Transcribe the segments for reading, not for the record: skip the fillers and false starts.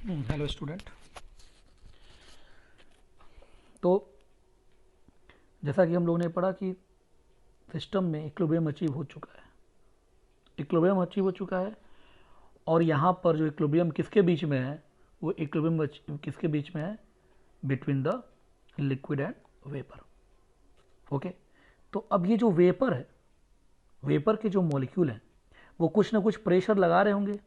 Hello student. तो जैसा कि हम लोगों ने पढ़ा कि सिस्टम में इक्विलिब्रियम अचीव हो चुका है, इक्विलिब्रियम अचीव हो चुका है। और यहाँ पर जो इक्विलिब्रियम किसके बीच में है, वो इक्विलिब्रियम किसके बीच में है, between the liquid and vapour. Okay, तो अब ये जो वेपर है, वेपर के जो मॉलिक्यूल हैं वो कुछ ना कुछ प्रेशर लगा रहे होंगे।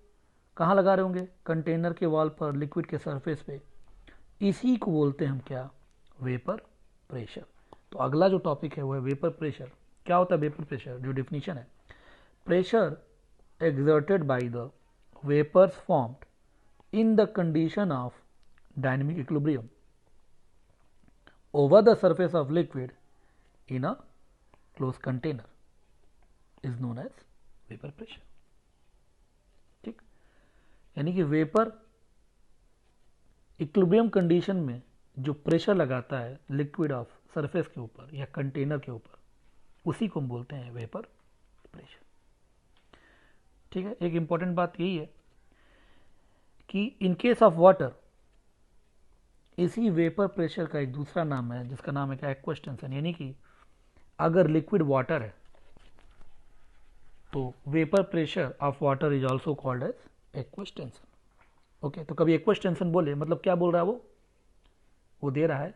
कहाँ लगा रहे होंगे? कंटेनर के वॉल पर, लिक्विड के सरफेस पे। इसी को बोलते हैं हम क्या? Vapour pressure. तो अगला जो टॉपिक है वो है वेपर प्रेशर। क्या होता है वेपर प्रेशर? जो डिफिनीशन है, pressure exerted by the vapors formed in the condition of dynamic equilibrium over the surface of liquid in a closed container is known as vapor pressure। ठीक, यानी कि vapour equilibrium condition में जो pressure लगाता है liquid of surface के ऊपर या कंटेनर के ऊपर, उसी को हम बोलते हैं वेपर प्रेशर। ठीक है, एक इंपॉर्टेंट बात यही है कि इन केस ऑफ वाटर, इसी वेपर प्रेशर का एक दूसरा नाम है जिसका नाम है क्या? एक्वेस्टेंशन। यानी कि अगर लिक्विड वाटर है तो vapour pressure of water is also called as aqueous tension. Okay, तो कभी एक्वेस्टेंशन बोले मतलब क्या बोल रहा है वो दे रहा है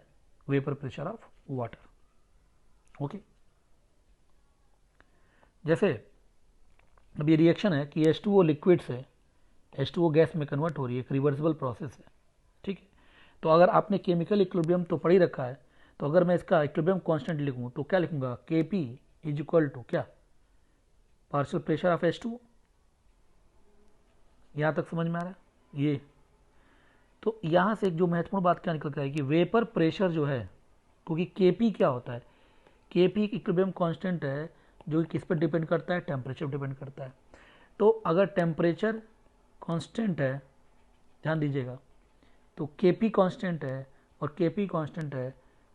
vapour pressure of water. Okay, जैसे अब ये रिएक्शन है कि H2O लिक्विड से H2O गैस में कन्वर्ट हो रही है, एक रिवर्सिबल प्रोसेस है। ठीक है, तो अगर आपने केमिकल इक्विलिब्रियम तो पढ़ ही रखा है, तो अगर मैं इसका इक्विलिब्रियम कांस्टेंट लिखूं तो क्या लिखूंगा? Kp इज इक्वल टू क्या? Partial pressure of H2O। यहां तक समझ में आ रहा है ये? तो यहां से एक जो महत्वपूर्ण बात क्या निकल कर आएगी, वेपर प्रेशर जो है, क्योंकि Kp क्या होता है? Kp इक्विलिब्रियम कांस्टेंट है जो कि किस पर डिपेंड करता है? टेम्परेचर पर डिपेंड करता है। तो अगर टेम्परेचर कांस्टेंट है, ध्यान दीजिएगा, तो Kp कांस्टेंट है और Kp कांस्टेंट है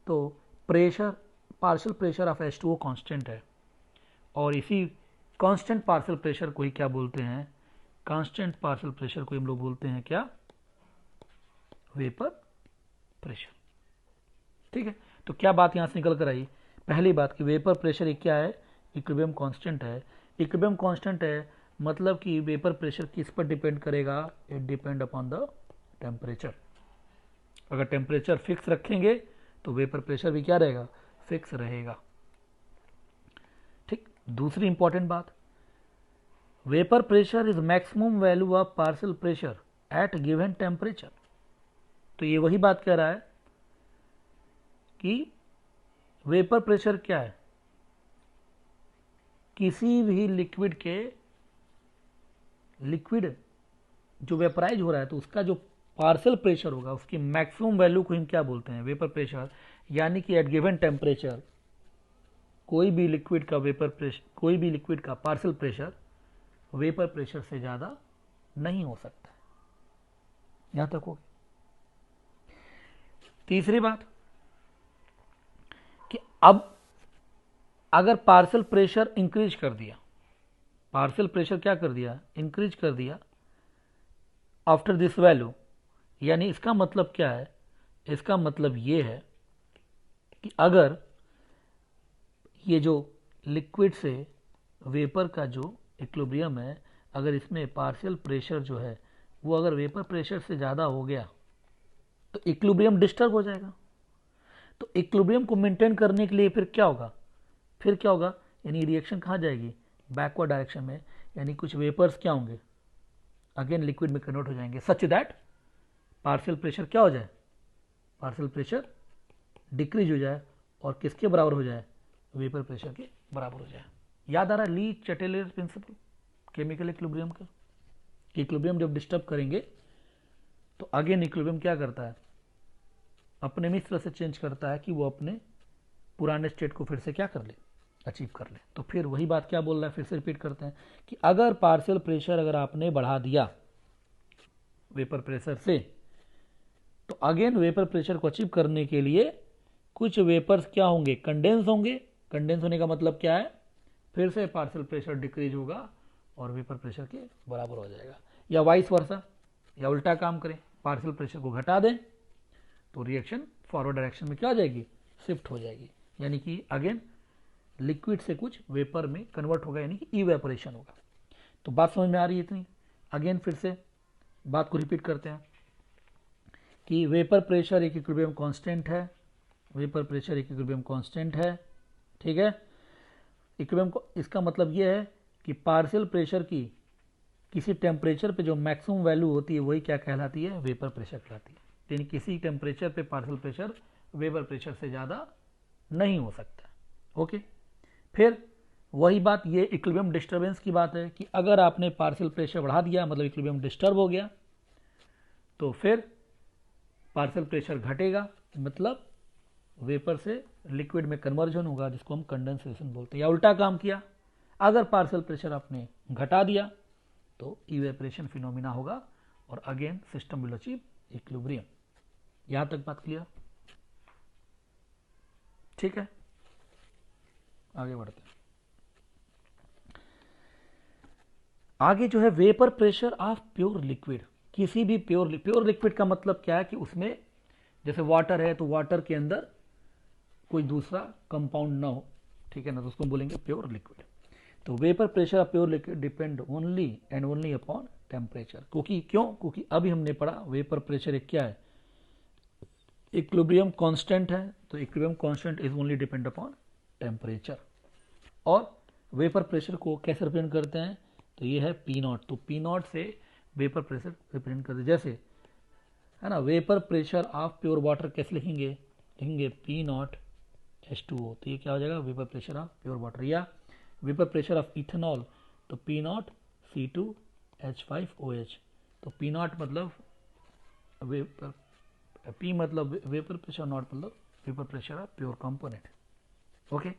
तो pressure, partial pressure of H2O constant है। और इसी कांस्टेंट पार्शियल प्रेशर को ही क्या बोलते हैं? कांस्टेंट पार्शियल प्रेशर को हम लोग बोलते हैं क्या? Vapour pressure. ठीक है, तो क्या बात यहां से निकल कर आई? पहली बात कि वेपर प्रेशर एक क्या है? इक्विलिब्रियम कांस्टेंट है। इक्विलिब्रियम कांस्टेंट है मतलब कि वेपर प्रेशर किस पर डिपेंड करेगा? It depend upon the temperature. अगर टेम्परेचर फिक्स रखेंगे तो वेपर प्रेशर भी क्या रहेगा? फिक्स रहेगा। ठीक, दूसरी इंपॉर्टेंट बात, vapour pressure is maximum value of partial pressure at given temperature. तो ये वही बात कह रहा है कि वेपर प्रेशर क्या है? किसी भी लिक्विड के, लिक्विड जो वेपराइज हो रहा है तो उसका जो पार्शियल प्रेशर होगा उसकी मैक्सिमम वैल्यू को हम क्या बोलते हैं? Vapour pressure. यानी कि एट गिवन टेम्परेचर कोई भी लिक्विड का वेपर प्रेशर, कोई भी लिक्विड का पार्शियल प्रेशर वेपर प्रेशर से ज्यादा नहीं हो सकता है। यहां तक हो गया। तीसरी बात कि अब अगर पार्शियल प्रेशर इंक्रीज कर दिया, पार्शियल प्रेशर क्या कर दिया? इंक्रीज कर दिया आफ्टर दिस वैल्यू, यानी इसका मतलब क्या है? इसका मतलब ये है कि अगर ये जो लिक्विड से वेपर का जो इक्विलिब्रियम है, अगर इसमें पार्शियल प्रेशर जो है वो अगर वेपर प्रेशर से ज़्यादा हो गया तो इक्विलिब्रियम डिस्टर्ब हो जाएगा। तो इक्विलिब्रियम को मेंटेन करने के लिए फिर क्या होगा? फिर क्या होगा? यानी रिएक्शन कहाँ जाएगी? बैकवर्ड डायरेक्शन में। यानी कुछ वेपर्स क्या होंगे? अगेन लिक्विड में कन्वर्ट हो जाएंगे, सच दैट पार्शियल प्रेशर क्या हो जाए? पार्शियल प्रेशर डिक्रीज हो जाए और किसके बराबर हो जाए? वेपर प्रेशर के बराबर हो जाए। याद आ रहा है ली चटेलर प्रिंसिपल केमिकल इक्विलिब्रियम का? इक्विलिब्रियम जब डिस्टर्ब करेंगे तो अगेन इक्विलिब्रियम क्या करता है? अपने में इस तरह से चेंज करता है कि वो अपने पुराने स्टेट को फिर से क्या कर ले? अचीव कर ले। तो फिर वही बात क्या बोल रहा है, फिर से रिपीट करते हैं कि अगर पार्शियल प्रेशर अगर आपने बढ़ा दिया वेपर प्रेशर से, तो अगेन वेपर प्रेशर को अचीव करने के लिए कुछ वेपर्स क्या होंगे? कंडेंस होंगे। कंडेंस होने का मतलब क्या है? फिर से पार्शियल प्रेशर डिक्रीज होगा और वेपर प्रेशर के बराबर हो जाएगा। या वाइस वर्सा, या उल्टा काम करें, पार्शियल प्रेशर को घटा दें तो रिएक्शन फॉरवर्ड डायरेक्शन में क्या हो जाएगी, शिफ्ट हो जाएगी, यानी कि अगेन लिक्विड से कुछ वेपर में कन्वर्ट होगा, यानी कि इवेपोरेशन होगा। तो बात समझ में आ रही है इतनी। अगेन फिर से बात को रिपीट करते हैं कि वेपर प्रेशर एक इक्विलिब्रियम कांस्टेंट है, वेपर प्रेशर एक इक्विलिब्रियम कांस्टेंट है, ठीक है। इक्विलिब्रियम को इसका मतलब यह है कि पार्शियल प्रेशर की किसी टेम्परेचर पे जो मैक्सिमम वैल्यू होती है वही क्या कहलाती है, वेपर प्रेशर कहलाती है। यानी किसी टेम्परेचर पे पार्शियल प्रेशर वेपर प्रेशर से ज़्यादा नहीं हो सकता। ओके, फिर वही बात, ये इक्विलिब्रियम डिस्टर्बेंस की बात है कि अगर आपने पार्शियल प्रेशर बढ़ा दिया मतलब इक्विलिब्रियम डिस्टर्ब हो गया, तो फिर पार्शियल प्रेशर घटेगा, मतलब वेपर से लिक्विड में कन्वर्जन होगा, जिसको हम कंडेंसेशन बोलते हैं। या उल्टा काम किया, अगर पार्शियल प्रेशर आपने घटा दिया तो इवेपोरेशन फिनोमिना होगा और again system will achieve equilibrium. यहां तक बात क्लियर, ठीक है। आगे बढ़ते हैं। आगे जो है vapour pressure of pure liquid, किसी भी प्योर लिक्विड का मतलब क्या है कि उसमें जैसे वाटर है तो वाटर के अंदर कोई दूसरा कंपाउंड ना हो, ठीक है ना, तो उसको बोलेंगे प्योर लिक्विड। तो vapour pressure of pure liquid depend only and only upon temperature. क्योंकि अभी हमने पढ़ा वेपर प्रेशर एक क्या है, इक्विलिब्रियम कांस्टेंट है, तो equilibrium constant is only depend upon temperature. और वेपर प्रेशर को कैसे रिप्रेजेंट करते हैं, तो ये है पी नॉट, तो पी नॉट से वेपर प्रेशर रिप्रेजेंट करते हैं। जैसे है ना, vapour pressure of pure water कैसे लिखेंगे पी नॉट H2O, तो ये क्या हो जाएगा, vapour pressure of pure water. या वेपर प्रेशर ऑफ इथेनॉल, तो पी नॉट C2H5OH, तो पी नॉट मतलब वेपर, पी मतलब वेपर प्रेशर, नॉट मतलब vapour pressure of pure component. Okay,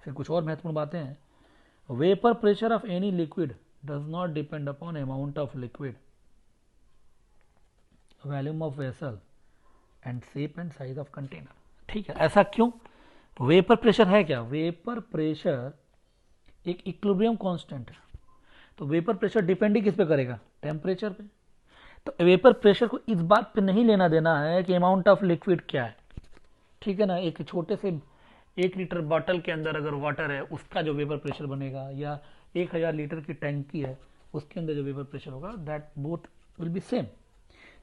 फिर कुछ और महत्वपूर्ण बातें हैं। Vapour pressure of any liquid does not depend upon amount of liquid, volume of vessel and shape and size of container. ठीक है, ऐसा क्यों? वेपर प्रेशर है क्या, वेपर प्रेशर एक इक्विलिब्रियम कांस्टेंट है, तो वेपर प्रेशर डिपेंड ही किस पे करेगा, टेम्परेचर पे। तो वेपर प्रेशर को इस बात पे नहीं लेना देना है कि अमाउंट ऑफ लिक्विड क्या है, ठीक है ना। एक छोटे से 1 लीटर बॉटल के अंदर अगर वाटर है उसका जो वेपर प्रेशर बनेगा, या 1000 लीटर की टैंकी है उसके अंदर जो वेपर प्रेशर होगा, that both will be same.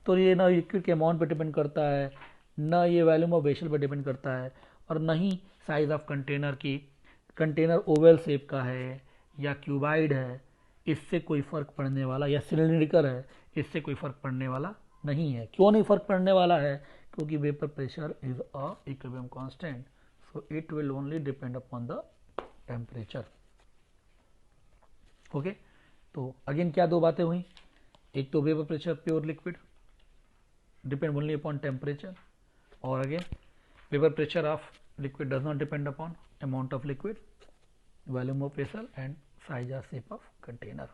तो ये ना लिक्विड के अमाउंट पे डिपेंड करता है, ना ये वॉल्यूम ऑफ वेसल पे डिपेंड करता है, और ना ही साइज ऑफ कंटेनर की, कंटेनर ओवल शेप का है या क्यूबाइड है, इससे कोई फर्क पड़ने वाला, या सिलिंड्रिकल है, इससे कोई फर्क पड़ने वाला नहीं है। क्यों नहीं फर्क पड़ने वाला है, क्योंकि vapour pressure is a equilibrium constant, so it will only depend upon the temperature. Okay, तो अगेन क्या दो बातें हुई, एक तो vapour pressure pure liquid depend only upon temperature, और again vapour pressure of liquid does not depend upon amount of liquid, volume of vessel and size or shape of container।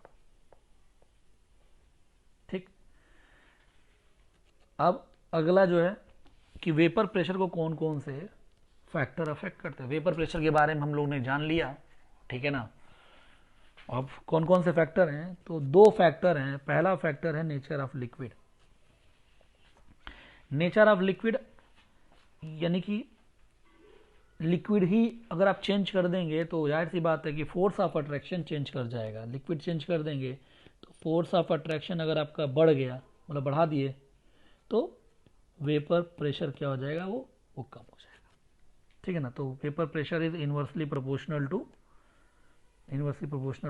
ठीक, अब अगला जो है कि वेपर प्रेशर को कौन कौन से फैक्टर अफेक्ट करते हैं। वेपर प्रेशर के बारे में हम लोग ने जान लिया, ठीक है ना। अब कौन कौन से फैक्टर हैं, तो 2 फैक्टर हैं। पहला फैक्टर है nature of liquid. Nature of liquid यानी कि लिक्विड ही अगर आप चेंज कर देंगे तो जाहिर सी बात है कि फोर्स ऑफ अट्रैक्शन चेंज कर जाएगा। लिक्विड चेंज कर देंगे तो फोर्स ऑफ अट्रैक्शन अगर आपका बढ़ गया, मतलब बढ़ा दिए, तो वेपर प्रेशर क्या हो जाएगा, वो कम हो जाएगा, ठीक है ना। तो vapour pressure is inversely proportional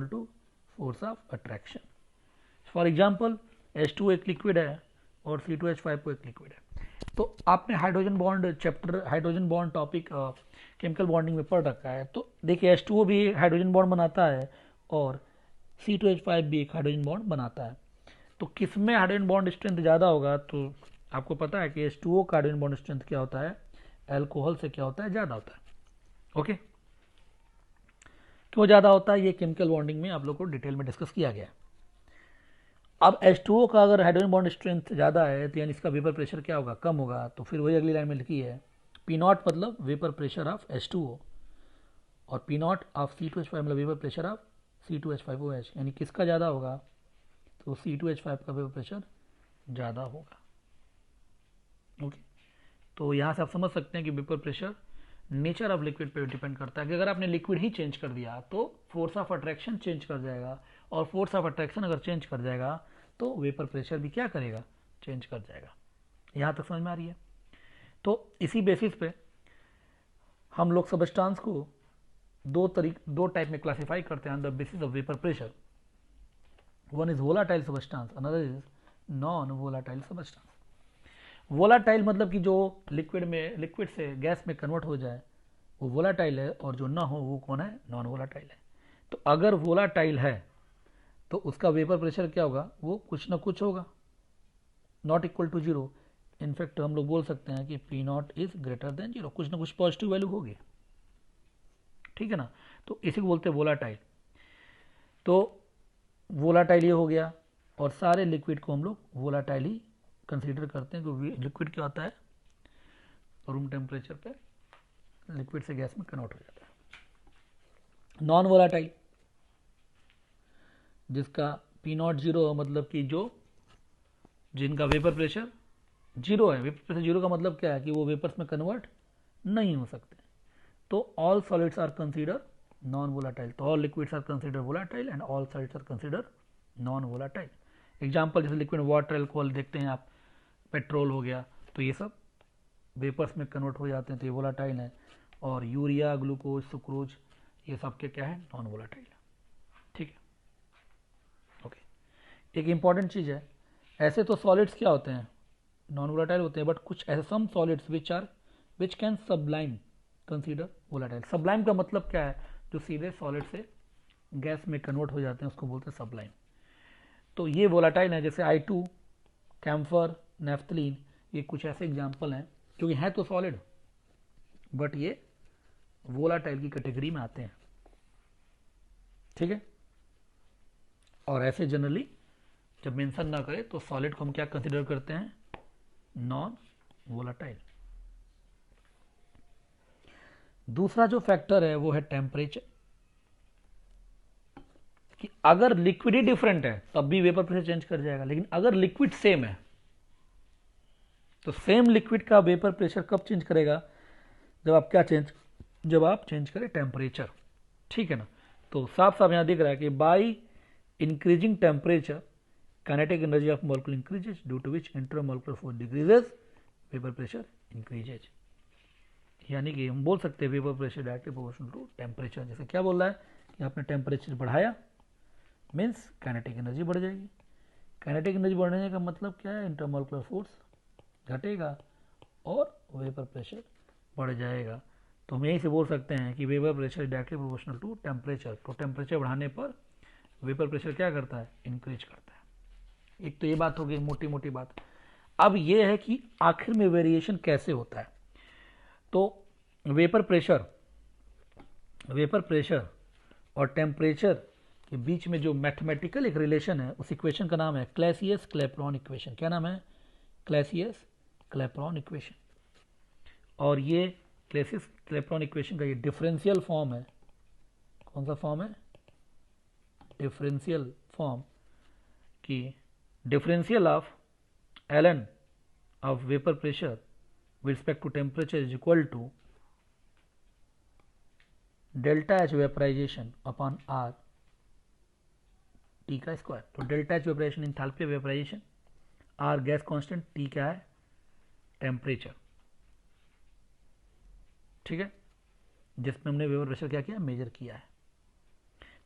to force of attraction. For example H2 एक लिक्विड है और C2H5 एक लिक्विड है। तो आपने hydrogen bond chapter, hydrogen bond topic chemical bonding में पढ़ रखा है, तो देखिए H2O भी हाइड्रोजन बॉन्ड बनाता है और C2H5 भी एक हाइड्रोजन बॉन्ड बनाता है। तो किस में हाइड्रोजन बॉन्ड स्ट्रेंथ ज़्यादा होगा, तो आपको पता है कि H2O का हाइड्रोजन बॉन्ड स्ट्रेंथ क्या होता है, अल्कोहल से क्या होता है, ज़्यादा होता है। ओके, क्यों ज़्यादा होता है, ये केमिकल बॉन्डिंग में आप लोग को डिटेल में डिस्कस किया गया है। अब H2O का अगर हाइड्रोजन बॉन्ड स्ट्रेंथ ज़्यादा है तो यानी इसका वेपर प्रेशर क्या होगा, कम होगा। तो फिर वही अगली लाइन में लिखी है P नॉट मतलब वेपर प्रेशर ऑफ H2O, और P नॉट ऑफ C2H5 मतलब वेपर प्रेशर ऑफ C2H5OH, यानी किसका ज़्यादा होगा, तो C2H5 का वेपर प्रेशर ज़्यादा होगा। ओके, तो यहाँ से आप समझ सकते हैं कि vapour pressure nature of liquid पे डिपेंड करता है कि अगर आपने लिक्विड ही चेंज कर दिया तो फोर्स ऑफ अट्रैक्शन चेंज कर जाएगा, और फोर्स ऑफ अट्रैक्शन अगर चेंज कर जाएगा तो वेपर प्रेशर भी क्या करेगा, चेंज कर जाएगा। यहाँ तक समझ में आ रही है। तो इसी बेसिस पे हम लोग सबस्टांस को दो टाइप में क्लासिफाई करते हैं on the basis of vapour pressure. One is volatile substance, another is non volatile substance. Volatile मतलब कि जो लिक्विड से गैस में कन्वर्ट हो जाए वो वोलाटाइल है, और जो ना हो वो कौन है, नॉन वोलाटाइल है। तो अगर वोलाटाइल है तो उसका वेपर प्रेशर क्या होगा, वो कुछ ना कुछ होगा, not equal to zero. In fact हम लोग बोल सकते हैं कि P naught is greater than zero, कुछ ना कुछ पॉजिटिव वैल्यू होगी, ठीक है ना। तो इसी को बोलते हैं वोलाटाइल। तो वोलाटाइल ये हो गया, और सारे लिक्विड को हम लोग वोलाटाइल ही कंसीडर करते हैं, क्योंकि लिक्विड क्या होता है, रूम टेम्परेचर पे लिक्विड से गैस में कन्वर्ट हो जाता है। नॉन वोलाटाइल जिसका पी नॉट जीरो, मतलब कि जिनका वेपर प्रेशर जीरो है। वेपर प्रेशर जीरो का मतलब क्या है कि वो वेपर्स में कन्वर्ट नहीं हो सकते। तो all solids are consider non volatile, तो all liquids are consider volatile and all solids are consider non volatile. Example जैसे लिक्विड वाटर, अल्कोहल देखते हैं आप, पेट्रोल हो गया, तो ये सब वेपर्स में कन्वर्ट हो जाते हैं, तो ये वोलाटाइल है। और यूरिया, ग्लूकोज, सुक्रोज, ये सब के क्या है, नॉन वोलाटाइल है, ठीक है। ओके, एक इंपॉर्टेंट चीज़ है, ऐसे तो सॉलिड्स क्या होते हैं, नॉन वोलाटाइल होते हैं, बट कुछ ऐसे some solids which can sublime consider volatile. Sublime का मतलब क्या है, जो सीधे सॉलिड से गैस में कन्वर्ट हो जाते हैं उसको बोलते हैं सबलाइम। तो ये वोलाटाइल है, जैसे I2, कैम्फर, नेफ्थलीन, ये कुछ ऐसे एग्जाम्पल हैं, क्योंकि हैं तो सॉलिड बट ये वोलाटाइल की कैटेगरी में आते हैं, ठीक है। और ऐसे जनरली जब मेंशन ना करें तो सॉलिड को हम क्या कंसीडर करते हैं, नॉन वोलाटाइल। दूसरा जो फैक्टर है वो है टेम्परेचर, कि अगर लिक्विड ही डिफरेंट है तब भी वेपर प्रेशर चेंज कर जाएगा, लेकिन अगर लिक्विड सेम है तो सेम लिक्विड का वेपर प्रेशर कब चेंज करेगा, जब आप चेंज करें टेम्परेचर, ठीक है ना। तो साफ साफ यहां दिख रहा है कि by increasing temperature kinetic energy of molecule increases, due to which intermolecular force decreases, vapour pressure increases. यानी कि हम बोल सकते हैं vapour pressure directly proportional to temperature. जैसे क्या बोल रहा है कि आपने टेम्परेचर बढ़ाया मीन्स काइनेटिक एनर्जी बढ़ जाएगी। काइनेटिक एनर्जी बढ़ने का मतलब क्या है, इंटरमॉलिक्यूलर फोर्स घटेगा और वेपर प्रेशर बढ़ जाएगा। तो हम यहीं से बोल सकते हैं कि vapour pressure directly proportional to temperature. तो टेम्परेचर बढ़ाने पर वेपर प्रेशर क्या करता है, इंक्रीज करता है। एक तो ये बात हो गई मोटी मोटी बात। अब ये है कि आखिर में वेरिएशन कैसे होता है। तो वेपर प्रेशर और टेम्परेचर के बीच में जो मैथमेटिकल एक रिलेशन है, उस इक्वेशन का नाम है क्लैसियस क्लैपेरॉन इक्वेशन। क्या नाम है, क्लैसियस क्लैपेरॉन इक्वेशन। और ये क्लैसियस क्लैपेरॉन इक्वेशन का ये डिफरेंशियल फॉर्म है। कौन सा फॉर्म है, डिफरेंशियल फॉर्म, की differential of ln of vapor pressure with respect to temperature is equal to delta H vaporization upon R T का स्क्वायर। तो delta H vaporisation enthalpy vaporisation, R gas constant, T क्या है, temperature, ठीक है, जिसमें हमने वेपर प्रेशर क्या किया, मेजर किया है।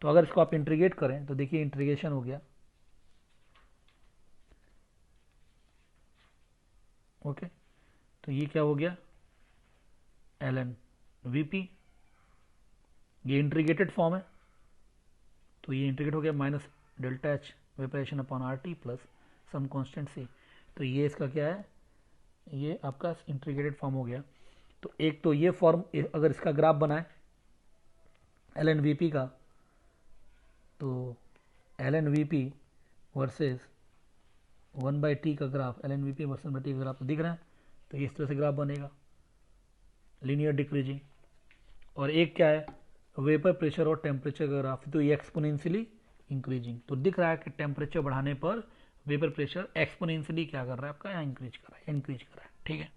तो अगर इसको आप इंटीग्रेट करें तो देखिए इंटीग्रेशन हो गया, ओके। तो ये क्या हो गया, ln Vp, ये इंटीग्रेटेड फॉर्म है, तो ये इंटीग्रेट हो गया minus delta H vaporisation upon R T plus some constant C. तो ये इसका क्या है, ये आपका इंटीग्रेटेड फॉर्म हो गया। तो एक तो ये फॉर्म, अगर इसका ग्राफ बनाए ln Vp का, तो ln Vp वर्सेस 1/t का graph, ln Vp versus 1/t का ग्राफ तो दिख रहा है। तो इस तरह से ग्राफ बनेगा, लीनियर डिक्रीजिंग। और एक क्या है, वेपर प्रेशर और टेम्परेचर का ग्राफ, तो ये एक्सपोनेंशियली इंक्रीजिंग। तो दिख रहा है कि टेम्परेचर बढ़ाने पर वेपर प्रेशर एक्सपोनेंशियली क्या कर रहा है आपका, यहाँ इंक्रीज कर रहा है। ठीक है,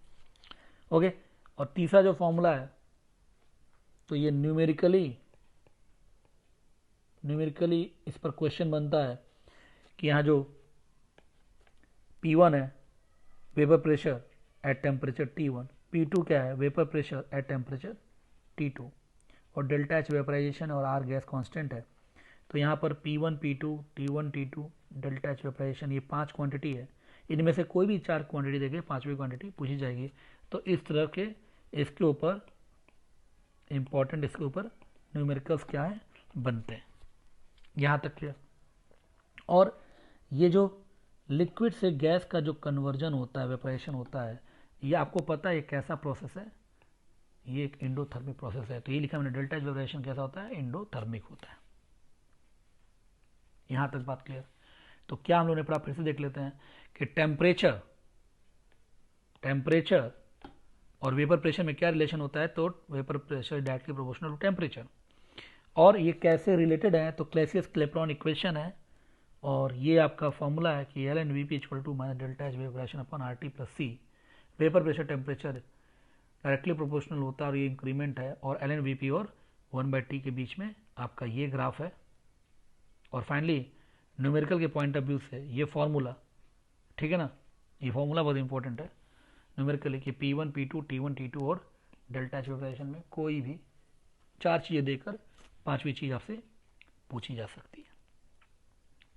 ओके। और तीसरा जो फॉर्मूला है तो ये न्यूमेरिकली इस पर क्वेश्चन बनता है कि यहाँ जो P1 है vapour pressure at temperature T1, P2 क्या है vapour pressure at temperature T2, और डेल्टा एच वेपराइजेशन और R गैस कांस्टेंट है। तो यहाँ पर P1 P2 T1 T2 delta H vaporisation ये 5 क्वांटिटी है, इनमें से कोई भी 4 क्वांटिटी देके 5वीं क्वांटिटी पूछी जाएगी। तो इस तरह के इसके ऊपर इंपॉर्टेंट इसके ऊपर न्यूमेरिकल्स क्या है बनते हैं, यहाँ तक क्लियर। और ये जो लिक्विड से गैस का जो कन्वर्जन होता है, वेपरेशन होता है, ये आपको पता है ये कैसा प्रोसेस है, ये एक एंडोथर्मिक प्रोसेस है। तो ये लिखा मैंने डेल्टा एच वेपरेशन कैसा होता है, एंडोथर्मिक होता है। यहाँ तक बात क्लियर। तो क्या हम लोगों ने पढ़ा, फिर से देख लेते हैं कि टेम्परेचर और वेपर प्रेशर में क्या रिलेशन होता है। तो vapour pressure directly proportional to temperature, और ये कैसे रिलेटेड है, तो क्लैसियस क्लेपेरॉन इक्वेशन है, और ये आपका फॉर्मूला है कि L N V P equal to minus delta H vaporisation upon R T plus C. Vapour pressure temperature directly proportional होता है और ये इंक्रीमेंट है, और एल एन वी पी और 1/T के बीच में आपका ये ग्राफ है। और फाइनली न्यूमेरिकल के पॉइंट ऑफ व्यू से ये फॉर्मूला, ठीक है ना, ये फॉर्मूला बहुत इंपॉर्टेंट है न्यूमेरिकली कि P1 P2 T1 T2 और डेल्टा एच वेपरेशन में कोई भी 4 चीज़ें देकर 5वीं चीज़ आपसे पूछी जा सकती है।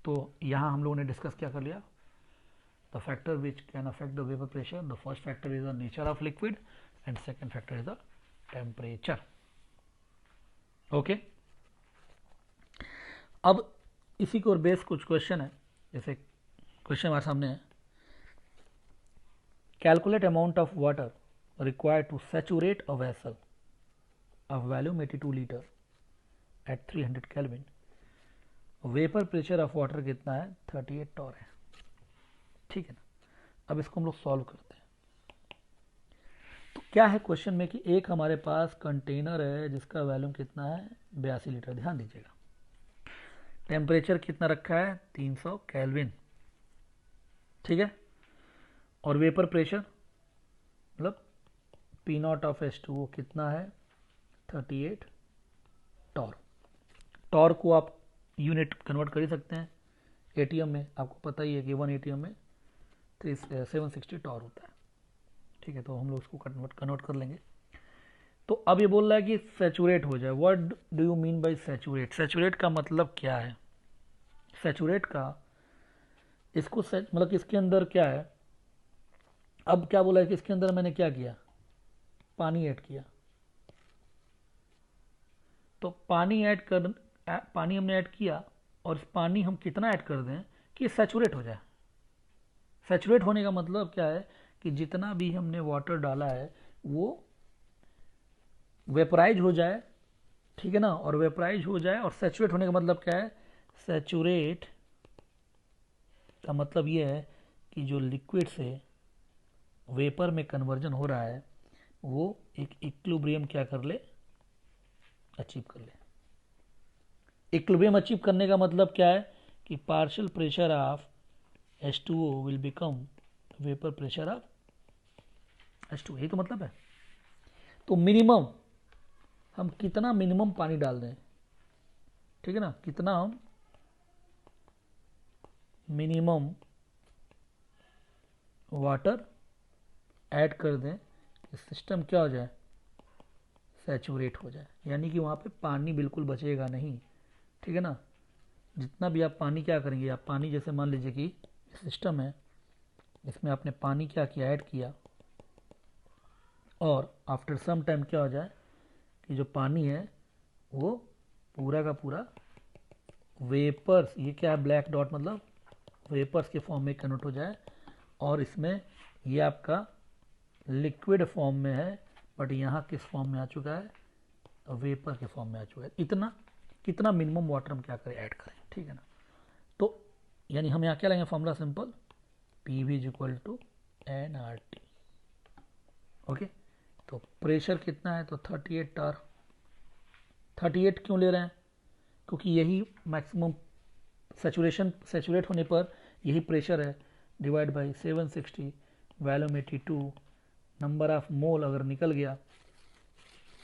तो यहाँ हम लोगों ने डिस्कस क्या कर लिया, the factor which can affect the vapour pressure, the first factor is the nature of liquid and second factor is the temperature. Okay, अब इसी को और बेस कुछ क्वेश्चन है, जैसे क्वेश्चन हमारे सामने है, calculate amount of water required to saturate a vessel of volume 82 litre at 300 kelvin. Vapour pressure of water कितना है, 38 टॉर है, ठीक है ना। अब इसको हम लोग सॉल्व करते हैं। तो क्या है क्वेश्चन में कि एक हमारे पास कंटेनर है जिसका वैल्यूम कितना है, 82 लीटर, ध्यान दीजिएगा। टेम्परेचर कितना रखा है, 300 केल्विन, ठीक है। और वेपर प्रेशर मतलब P नॉट ऑफ H2O कितना है, 38 टॉर। टॉर को आप यूनिट कन्वर्ट कर ही सकते हैं एटीएम में, आपको पता ही है कि 1 एटीएम में 760 टॉर होता है, ठीक है। तो हम लोग उसको कन्वर्ट कर लेंगे। तो अब ये बोल रहा है कि सैचुरेट हो जाए। What do you mean by saturate? Saturate का मतलब क्या है? सैचुरेट का इसको मतलब कि इसके अंदर क्या है, अब क्या बोला है कि इसके अंदर मैंने क्या किया, पानी ऐड किया। तो पानी हमने ऐड किया, और इस पानी हम कितना ऐड कर दें कि सैचुरेट हो जाए। सैचुरेट होने का मतलब क्या है कि जितना भी हमने वाटर डाला है वो वेपराइज हो जाए, ठीक है ना। और वेपराइज हो जाए, और सैचुरेट होने का मतलब क्या है, सैचुरेट का मतलब ये है कि जो लिक्विड से वेपर में कन्वर्जन हो रहा है वो एक इक्विलिब्रियम क्या कर ले, अचीव कर ले। इक्विलिब्रियम अचीव करने का मतलब क्या है कि partial pressure of H2O will become vapour pressure of H2O, यही तो मतलब है। तो मिनिमम हम कितना मिनिमम पानी डाल दें, ठीक है ना, कितना हम मिनिमम वाटर ऐड कर दें कि सिस्टम क्या हो जाए, सैचुरेट हो जाए। यानी कि वहाँ पे पानी बिल्कुल बचेगा नहीं, ठीक है ना। जितना भी आप पानी क्या करेंगे, आप पानी जैसे मान लीजिए कि सिस्टम है, इसमें आपने पानी क्या किया, ऐड किया, और आफ्टर सम टाइम क्या हो जाए कि जो पानी है वो पूरा का पूरा वेपर्स, ये क्या है ब्लैक डॉट मतलब वेपर्स के फॉर्म में कन्वर्ट हो जाए, और इसमें ये आपका लिक्विड फॉर्म में है, बट यहाँ किस फॉर्म में आ चुका है, वेपर के फॉर्म में आ चुका है। इतना कितना मिनिमम वाटर हम क्या करें, ऐड करें, ठीक है ना। तो यानी हम यहाँ क्या लेंगे formula simple, PV is equal to nRT। Okay, तो प्रेशर कितना है, तो 38 टार। 38 क्यों ले रहे हैं, क्योंकि यही मैक्सिमम सैचुरेट होने पर यही प्रेशर है, divide by 760 volume 82 number of mole अगर निकल गया,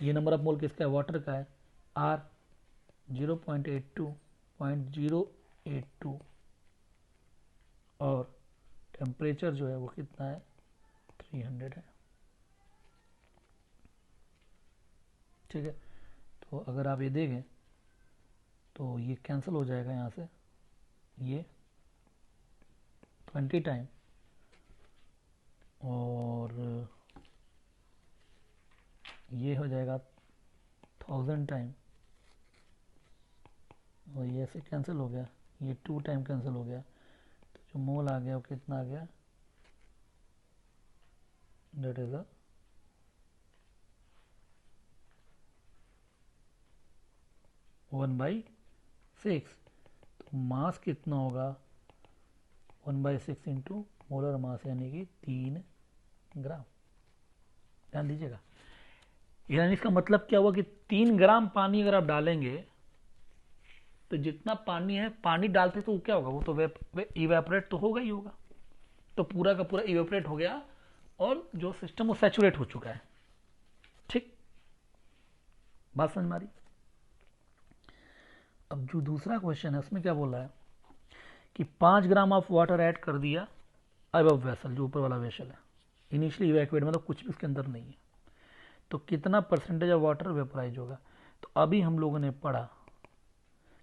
ये नंबर ऑफ मोल किसका है, वाटर का है, आर 0.82 और टेम्परेचर जो है वो कितना है, 300 है। ठीक है, तो अगर आप ये देखें तो ये कैंसिल हो जाएगा यहाँ से, ये 20 टाइम और ये हो जाएगा 1000 टाइम और ये ऐसे कैंसिल हो गया, ये 2 टाइम कैंसिल हो गया, तो जो मोल आ गया वो कितना आ गया, दैट इज 1/6। तो मास कितना होगा, 1/6 इंटू मोलर मास यानी कि 3 ग्राम। ध्यान दीजिएगा, यानी इसका मतलब क्या हुआ कि 3 ग्राम पानी अगर आप डालेंगे तो जितना पानी है, पानी डालते तो क्या होगा, वो तो इवेपोरेट तो होगा ही होगा, तो पूरा का पूरा इवेपोरेट हो गया और जो सिस्टम वो सैचुरेट हो चुका है। ठीक, बात समझ में आ रही। अब जो दूसरा क्वेश्चन है उसमें क्या बोल रहा है कि 5 ग्राम ऑफ वाटर ऐड कर दिया अबव वेसल, जो ऊपर वाला वेसल है, इनिशियली इवैक्यूएट मतलब कुछ भी उसके अंदर नहीं है, तो कितना परसेंटेज ऑफ वाटर वेपराइज होगा। तो अभी हम लोगों ने पढ़ा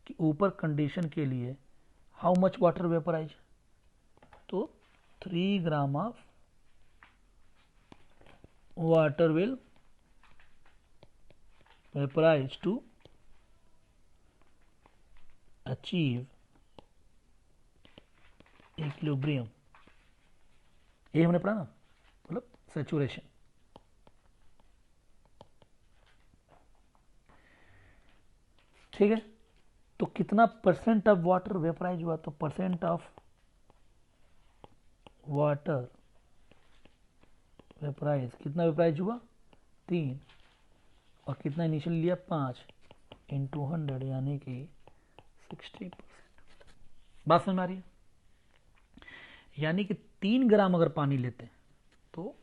कि ऊपर कंडीशन के लिए हाउ मच वाटर वेपराइज, तो 3 gram of water will vaporise to achieve equilibrium, ये हमने पढ़ा ना, मतलब सैचुरेशन। ठीक है, तो कितना परसेंट ऑफ वाटर वेपराइज हुआ, तो परसेंट ऑफ वाटर वेपराइज, कितना वेपराइज हुआ, 3, और कितना इनिशियल लिया, 5 इंटू 100 यानी कि 60%। बात समझ में आ रही है, यानी कि 3 ग्राम अगर पानी लेते हैं तो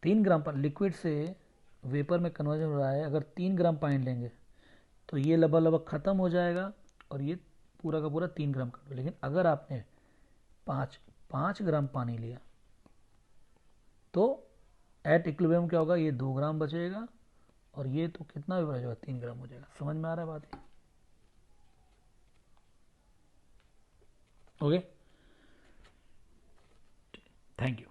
3 ग्राम पर लिक्विड से वेपर में कन्वर्जन हो रहा है, अगर 3 ग्राम पानी लेंगे तो ये लगभग खत्म हो जाएगा और ये पूरा का पूरा 3 ग्राम कर दो। लेकिन अगर आपने 5 ग्राम पानी लिया तो एट इक्विलिब्रियम क्या होगा, ये 2 ग्राम बचेगा और ये तो कितना भी बचेगा, 3 ग्राम हो जाएगा। समझ में आ रहा है बात, ओके, थैंक यू।